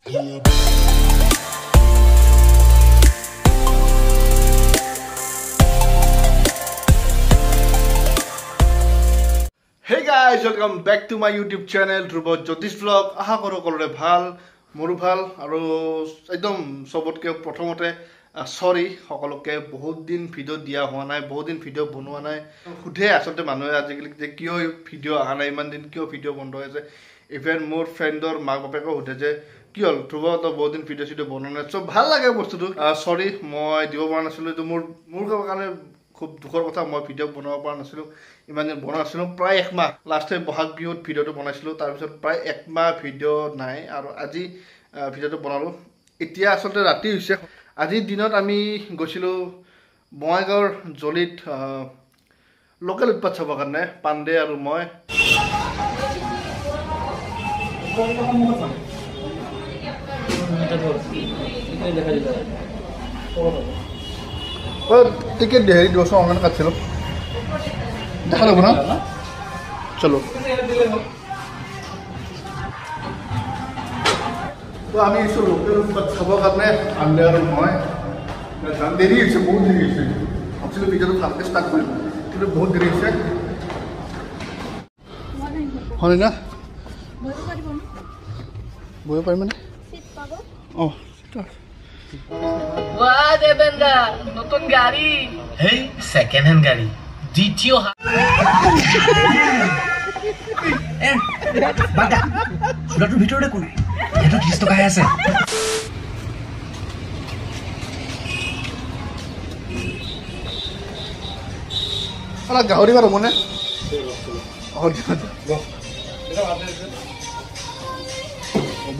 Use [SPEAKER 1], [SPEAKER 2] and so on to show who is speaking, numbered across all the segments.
[SPEAKER 1] Hey guys, welcome back to my YouTube channel Dhruv Jyotish vlog. Aha koro kolore bhal, moru bhal, aro ekdom sobotke prothomate sorry সকলকে বহুত দিন video দিয়া হোৱা নাই, বহুত দিন ভিডিও বনোৱা নাই। খুধে আসলতে মানুহে আজিকালি যে কিয় ভিডিও আহা নাই, ইমান দিন কিয় ভিডিও বন্ধ হৈছে। ইভেন মোৰ ফ্ৰেণ্ডৰ মাক বাপেকো সুধে যে কি হ'ল ধ্ৰুৱ তো বহুত দিন ভিডিও বনোৱা নাই। সো ভাল লাগে বস্তুটো। সৰি মই দিব পৰা নাছিলোঁ, এইটো মোৰ কাৰণে খুব দুখৰ কথা। মই ভিডিও বনাব পৰা নাছিলোঁ, ইমান দিন বনোৱা নাছিলোঁ। প্ৰায় একমাহ লাষ্ট টাইম বহাগ বিহুত ভিডিওটো বনাইছিলোঁ, তাৰপিছত প্ৰায় একমাহ ভিডিও নাই আৰু আজি ভিডিওটো বনালোঁ। এতিয়া আচলতে ৰাতি হৈছে। আজিৰ দিনত আমি গৈছিলোঁ বঙাইগাঁৱৰ জলিত লোকেল উৎপাত চাবৰ কাৰণে, পাণ্ডে আৰু মই। টিকেট হেৰি 200 অনলাইন কাটিছিলোঁ, দেখা ল'ব না। চলো তো আমি এইছোঁ লোকেল উৎপাত চাবৰ কাৰণে, পাণ্ডে আৰু মই। দেৰি হৈছে, বহুত দেৰি হৈছে। ভাবছিলোঁ ভিডিঅ'টো ভালকৈ ষ্টাৰ্ট কৰিম, কিন্তু বহুত দেৰি হৈছে। হয় না বহিব পাৰিম মানে? অঁ
[SPEAKER 2] Wah, Devendra, notun gari.
[SPEAKER 3] Hey, second hand gari. দ্বিতীয় বাগা চুলাটোৰ ভিতৰতে কোন এটা 30 টকা আছে।
[SPEAKER 1] আলা গাহৰি বাৰু মনে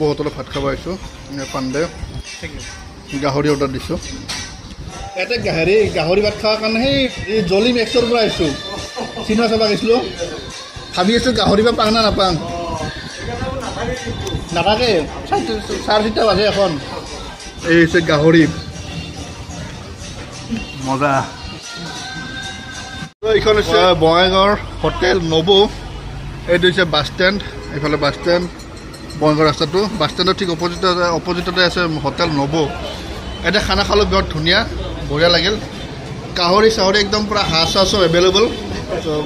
[SPEAKER 1] বহুতলৈ ভাত খাব আহিছোঁ। পাণ্ডে গাহৰি অৰ্ডাৰ দিছোঁ। ইয়াতে গাহৰি ভাত খোৱাৰ কাৰণে সেই জলি মেক্সৰ পৰা আহিছোঁ। চিনেমা চাব গৈছিলোঁ, ভাবি আছোঁ গাহৰি বা পাং না নাপাং। নাথাকে, 4:30 বাজে এখন। এই হৈছে গাহৰি, মজা। এইখন হৈছে বঙাইগাঁৱৰ হোটেল নবৌ। এইটো হৈছে বাছ ষ্টেণ্ড, এইফালে বাছ ষ্টেণ্ড বঙাইগাঁও ৰাস্তাটো। বাছ ষ্টেণ্ডৰ ঠিক অপজিটতে আছে হোটেল নবৌ। এতিয়া খানা খালোঁ, বৰ ধুনীয়া, বঢ়িয়া লাগিল। গাহৰি চাহৰি একদম পূৰা হাঁহ চাহ চব এভেইলেবল।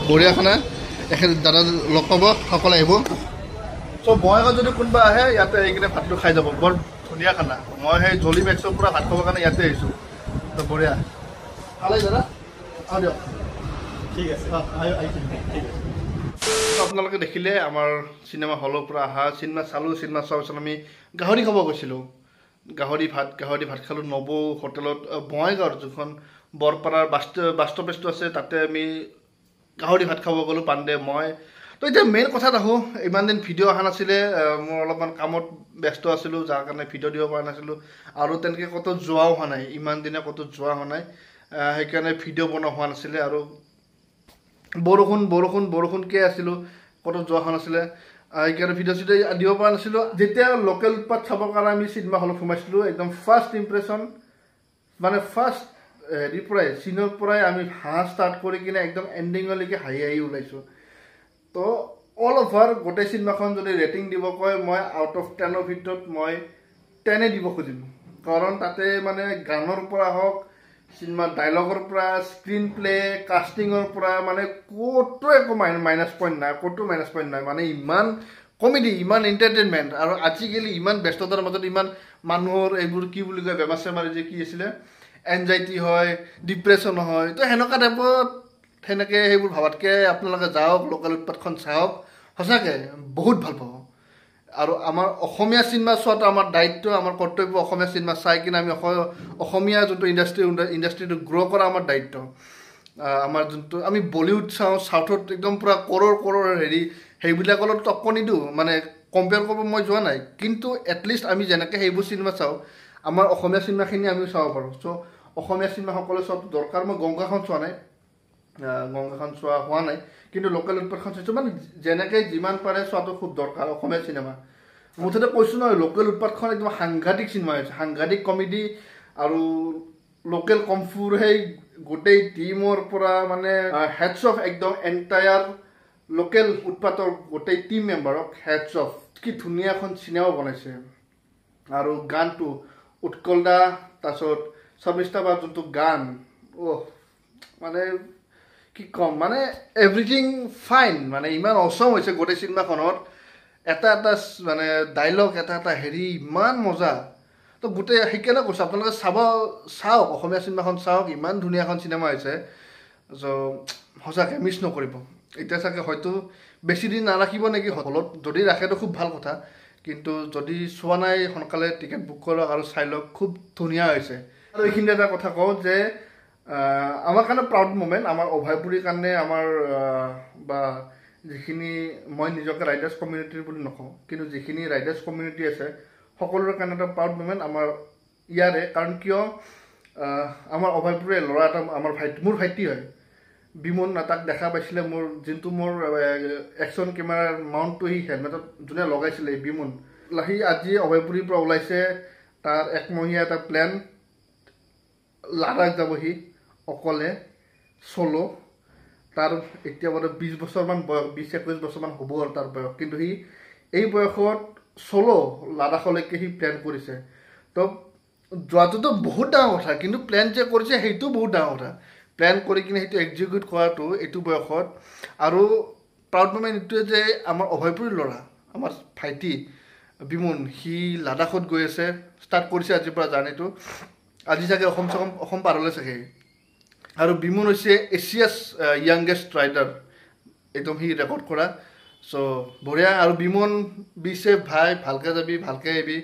[SPEAKER 1] বঢ়িয়া খানা, এখেত দাদা লগ পাব, সকলোৱে আহিব। চ' বঙাইগাঁৱত যদি কোনোবা আহে ইয়াতে আহি কিনে ভাতটো খাই যাব, বৰ ধুনীয়া খানা। মই সেই জলি মেক্সৰ পৰা ভাত খাবৰ কাৰণে ইয়াতে আহিছোঁ, তো বঢ়িয়া। ভালেই দাদা, আহ দিয়ক। ঠিক আছে, আপোনালোকে দেখিলে আমাৰ চিনেমা হলৰ পৰা অহা। চিনেমা চালোঁ, চিনেমা চোৱাৰ পিছত আমি গাহৰি খাব গৈছিলোঁ। গাহৰি ভাত খালোঁ নবৌ হোটেলত, বঙাইগাঁৱৰ যোনখন বৰপাৰাৰ বাছ ষ্টপেজটো আছে, তাতে আমি গাহৰি ভাত খাব গ'লোঁ, পাণ্ডে মই। তো এতিয়া মেইন কথাত আহোঁ। ইমান দিন ভিডিঅ' অহা নাছিলে, মই অলপমান কামত ব্যস্ত আছিলোঁ, যাৰ কাৰণে ভিডিঅ' দিব পৰা নাছিলোঁ। আৰু তেনেকৈ ক'তো যোৱাও হোৱা নাই, ইমান দিনে ক'তো যোৱা হোৱা নাই, সেইকাৰণে ভিডিঅ' বনোৱা হোৱা নাছিলে। আৰু বৰষুণকৈ আছিলোঁ, ক'তো যোৱা হোৱা নাছিলে, সেইকাৰণে ভিডিঅ' দিব পৰা নাছিলোঁ। যেতিয়া লোকেল উৎপাত চাবৰ কাৰণে আমি চিনেমা হলত সোমাইছিলোঁ, একদম ফাৰ্ষ্ট ইম্প্ৰেশ্যন মানে ফাৰ্ষ্ট হেৰিৰ পৰাই, চিনৰ পৰাই আমি হাঁহ ষ্টাৰ্ট কৰি কিনে একদম এণ্ডিঙলৈকে হাঁহি ওলাইছোঁ। তো অল অভাৰ গোটেই চিনেমাখন যদি ৰেটিং দিব কয়, মই আউট অফ 10ৰ ভিতৰত মই 10 দিব খুজিম। কাৰণ তাতে মানে গানৰ পৰা হওক, চিনেমাৰ ডাইলগৰ পৰা, স্ক্ৰীন প্লে, কাষ্টিঙৰ পৰা, মানে ক'তো একো মাইনাছ পইণ্ট নাই। মানে ইমান কমেডি, ইমান এণ্টাৰটেইনমেণ্ট। আৰু আজিকালি ইমান ব্যস্ততাৰ মাজত ইমান মানুহৰ এইবোৰ কি বুলি কয়, বেমাৰ চেমাৰ যে কি আছিলে, এনজাইটি হয়, ডিপ্ৰেশ্যন হয়। তো সেনেকুৱা টাইপত, সেনেকৈ সেইবোৰ ভাবাতকৈ আপোনালোকে যাওক, লোকেল উৎপাতখন চাওক, সঁচাকৈ বহুত ভাল পাব। আৰু আমাৰ অসমীয়া চিনেমা চোৱাটো আমাৰ দায়িত্ব, আমাৰ কৰ্তব্য। অসমীয়া চিনেমা চাই কিনে আমি অসমীয়া যোনটো ইণ্ডাষ্ট্ৰিটো গ্ৰ' কৰা আমাৰ দায়িত্ব। আমাৰ যোনটো আমি বলিউড চাওঁ, চাউথত একদম পূৰা কৰৰ হেৰি, সেইবিলাকৰ লগত টক্কৰ নিদিওঁ, মানে কম্পেয়াৰ কৰিব মই যোৱা নাই। কিন্তু এটলিষ্ট আমি যেনেকৈ সেইবোৰ চিনেমা চাওঁ, আমাৰ অসমীয়া চিনেমাখিনি আমিও চাব পাৰোঁ। চ' অসমীয়া চিনেমা সকলোৱে চোৱাটো দৰকাৰ। মই গংগাখন চোৱা নাই, গংগাখন চোৱা হোৱা নাই, কিন্তু লোকেল উৎপাতখন চাইছোঁ। মানে যেনেকৈ যিমান পাৰে চোৱাটো খুব দৰকাৰ অসমীয়া চিনেমা। মুঠতে কৈছোঁ নহয়, লোকেল উৎপাতখন একদম সাংঘাতিক চিনেমা হৈছে, সাংঘাতিক কমেডি। আৰু লোকেল কমফুৰ সেই গোটেই টিমৰ পৰা মানে হেডছ অফ, একদম এণ্টায়াৰ লোকেল উৎপাতৰ গোটেই টিম মেম্বাৰক হেডছ অফ। কি ধুনীয়া এখন চিনেমা বনাইছে। আৰু গানটো উৎকলদা তাৰপিছত সবিষ্টাবাৰ যোনটো গান মানে কি কম মানে এভৰিথিং ফাইন মানে ইমান অসম হৈছে গোটেই চিনেমাখনত এটা এটা মানে ডাইলগ এটা এটা হেৰি ইমান মজা তো গোটেই সেইকাৰণে কৈছোঁ আপোনালোকে চাওক অসমীয়া চিনেমাখন চাওক ইমান ধুনীয়া এখন চিনেমা হৈছে চ' সঁচাকৈ মিছ নকৰিব এতিয়া চাগে হয়তো বেছি দিন নাৰাখিব নেকি হলত যদি ৰাখেতো খুব ভাল কথা কিন্তু যদি চোৱা নাই সোনকালে টিকেট বুক কৰক আৰু চাই লওক খুব ধুনীয়া হৈছে আৰু এইখিনিতে এটা কথা কওঁ যে আমাৰ কাৰণে প্ৰাউড মুমেণ্ট আমাৰ অভয়পুৰীৰ কাৰণে আমাৰ বা যিখিনি মই নিজকে ৰাইডাৰ্ছ কমিউনিটিৰ বুলি নকওঁ কিন্তু যিখিনি ৰাইডাৰ্ছ কমিউনিটি আছে সকলোৰে কাৰণে এটা প্ৰাউড মুমেণ্ট আমাৰ ইয়াৰে কাৰণ কিয় আমাৰ অভয়পুৰীৰ ল'ৰা এটা আমাৰ মোৰ ভাইটি হয় বিমন তাক দেখা পাইছিলে মোৰ যোনটো মোৰ একশ্যন কেমেৰাৰ মাউণ্টটো সি হেলমেটত যোনে লগাইছিলে বিমন সি আজি অভয়পুৰীৰ পৰা ওলাইছে তাৰ একমহীয়া এটা প্লেন লাডাখ যাব সি অকলে চলো তাৰ এতিয়া মানে 20 বছৰমান বয়স 20-21 বছৰমান হ'ব আৰু তাৰ বয়স কিন্তু সি এই বয়সত চলো লাডাখলৈকে সি প্লেন কৰিছে তো যোৱাটোতো বহুত ডাঙৰ কথা কিন্তু প্লেন যে কৰিছে সেইটো বহুত ডাঙৰ কথা প্লেন কৰি কিনে সেইটো এক্সিকিউট কৰাটো এইটো বয়সত আৰু প্ৰাউড মুমেণ্ট এইটোৱে যে আমাৰ অভয়পুৰীৰ ল'ৰা আমাৰ ভাইটি বিমন সি লাডাখত গৈ আছে ষ্টাৰ্ট কৰিছে আজিৰ পৰা জাৰ্ণিটো আজি চাগে অসম পাৰলৈ চাগে আৰু বিমন হৈছে এছিয়াছ য়াংগেষ্ট ৰাইডাৰ একদম সি ৰেকৰ্ড কৰা চ' বঢ়িয়া আৰু বিমন বিছে ভাই ভালকৈ যাবি ভালকৈ আহিবি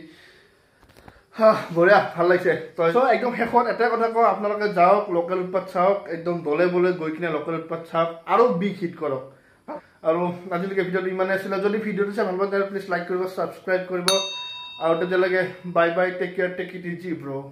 [SPEAKER 1] বঢ়িয়া ভাল লাগিছে চ' একদম শেষত এটাই কথা কওঁ আপোনালোকে যাওক লোকেল উৎপাত চাওক একদম দলে বলে গৈ কিনে লোকেল উৎপাত চাওক আৰু বিগ হিট কৰক আৰু আজিলৈকে ভিডিঅ'টো ইমানে আছিলে যদি ভিডিঅ'টো চাই ভাল পায় তেতিয়াহ'লে প্লিজ লাইক কৰিব ছাবস্ক্ৰাইব কৰিব আৰু তেতিয়ালৈকে bye bye take care take it easy bro'